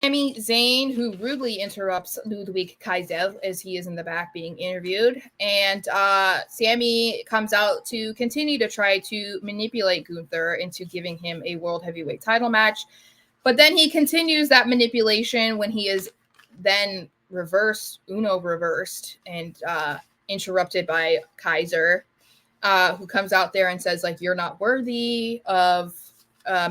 Sami Zayn, who rudely interrupts Ludwig Kaiser as he is in the back being interviewed. And Sami comes out to continue to try to manipulate Gunther into giving him a World Heavyweight title match. But then he continues that manipulation when he is then reversed and interrupted by Kaiser, who comes out there and says, like, you're not worthy of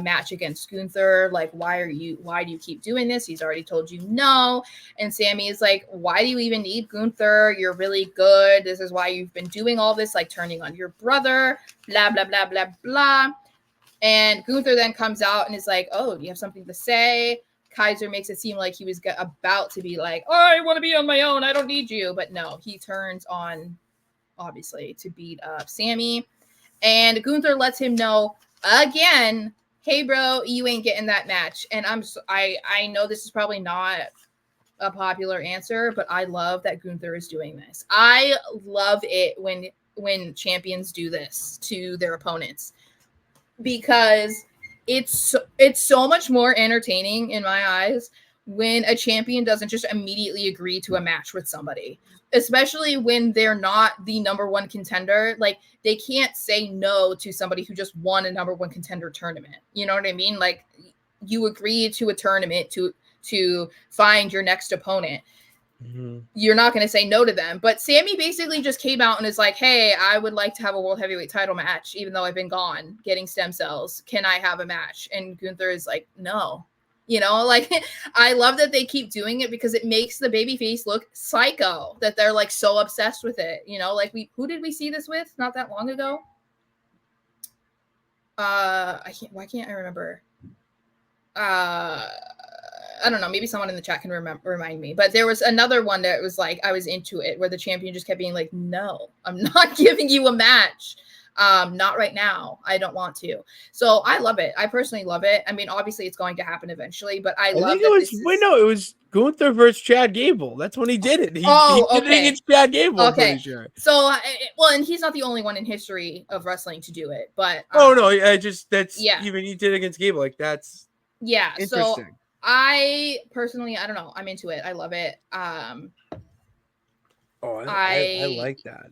match against Gunther. Like, why do you keep doing this? He's already told you no. And Sami is like, why do you even need Gunther? You're really good. This is why you've been doing all this, like turning on your brother, blah, blah, blah, blah, blah. And Gunther then comes out and is like, oh, do you have something to say? Kaiser makes it seem like he was about to be like, oh, I want to be on my own. I don't need you. But no, he turns on, obviously, to beat up Sami. And Gunther lets him know again, hey, bro, you ain't getting that match. And I know this is probably not a popular answer, but I love that Gunther is doing this. I love it when champions do this to their opponents, because it's so much more entertaining in my eyes when a champion doesn't just immediately agree to a match with somebody, especially when they're not the number one contender. Like, they can't say no to somebody who just won a number one contender tournament. You know what I mean? Like, you agree to a tournament to find your next opponent. Mm-hmm. You're not going to say no to them. But Sami basically just came out and is like, hey, I would like to have a World Heavyweight title match, even though I've been gone getting stem cells. Can I have a match? And Gunther is like, no. You know, like, I love that they keep doing it because it makes the babyface look psycho, that they're like so obsessed with it. You know, like, who did we see this with not that long ago? Why can't I remember? I don't know. Maybe someone in the chat can remind me. But there was another one that was like, I was into it, where the champion just kept being like, no, I'm not giving you a match. Not right now. I don't want to. So I love it. I personally love it. I mean, obviously it's going to happen eventually, but I love that it was Gunther versus Chad Gable. That's when he did it. He did it against Chad Gable, I'm pretty sure. So, well, and he's not the only one in history of wrestling to do it, but even he did it against Gable. Like, that's interesting. So I personally, I don't know. I'm into it. I love it. I like that.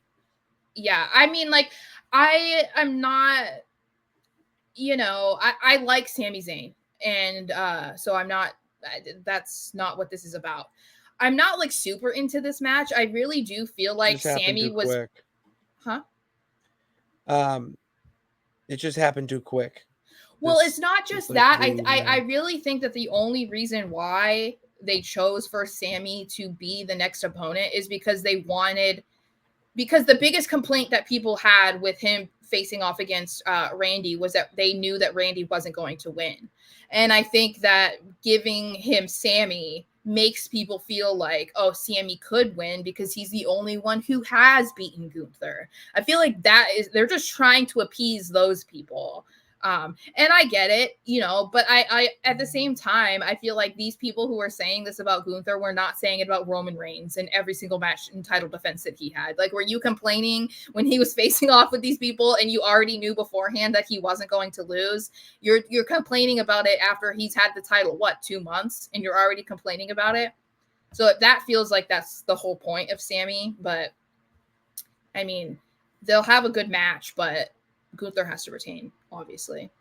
Yeah. I mean, like, I'm not, you know, I like Sami Zayn. And so I'm not, that's not what this is about. I'm not like super into this match. I really do feel like Sami was quick. It just happened too quick. Well, it's not just that. I really think that the only reason why they chose for Sami to be the next opponent is because because the biggest complaint that people had with him facing off against Randy was that they knew that Randy wasn't going to win. And I think that giving him Sami makes people feel like, oh, Sami could win because he's the only one who has beaten Gunther. I feel like they're just trying to appease those people. And I get it, you know, but I at the same time, I feel like these people who are saying this about Gunther were not saying it about Roman Reigns in every single match and title defense that he had. Like, were you complaining when he was facing off with these people and you already knew beforehand that he wasn't going to lose? You're complaining about it after he's had the title, 2 months, and you're already complaining about it. So that feels like that's the whole point of Sami. But I mean, they'll have a good match, but Gunther has to retain, obviously.